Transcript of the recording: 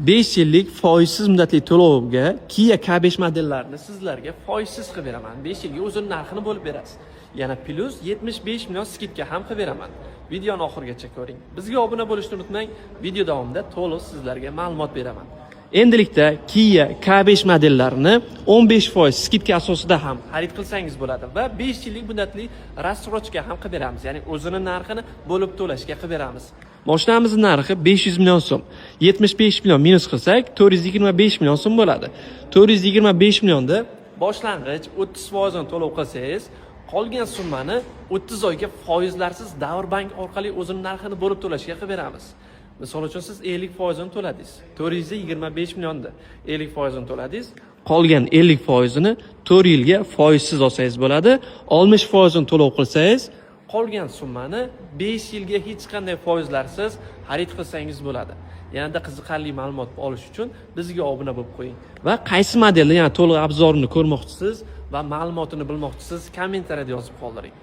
5 yillik foizsiz muddatli to'lovga Kia K5 modellarini sizlarga foizsiz qilib beraman. 5 yilga o'zini narxini bo'lib berasiz. Yana plus 75 million skidka ham qilib beraman. Videoni oxirigacha ko'ring. Bizga obuna bo'lishni unutmang. Video davomida to'liq sizlarga ma'lumot beraman. Endilikda Kia K5 modellarini 15% skidka asosida ham xarid qilsangiz bo'ladi va 5 yillik muddatli рассрочка ham qilib beramiz. Ya'ni o'zini narxini bo'lib to'lashga qilib beramiz. Mashinamizning narxi 500 million so'm. 75 million minus qilsak 425 million so'm bo'ladi. 425 millionda boshlang'ich 30% ni to'lov qilsangiz, qolgan summani 30 oyga foizlarsiz Davrbank orqali o'zining narxini bo'lib to'lashga qilib beramiz. Misol uchun siz 50% ni to'ladingiz. 425 millionda 50% ni to'ladingiz. Qolgan 50% ni 4 yilga foizsiz olsangiz bo'ladi. 60% ni to'lov qilsangiz, qolgan summani 5 yilga hech qanday foizlarsiz xarid qilsangiz bo'ladi. Yanada qiziqarli ma'lumot olish uchun bizga obuna bo'lib qo'ying. Va qaysi modelni, ya'ni to'liq obzorini ko'rmoqchisiz va ma'lumotini bilmoqchisiz, kommentariyada yozib qoldiring.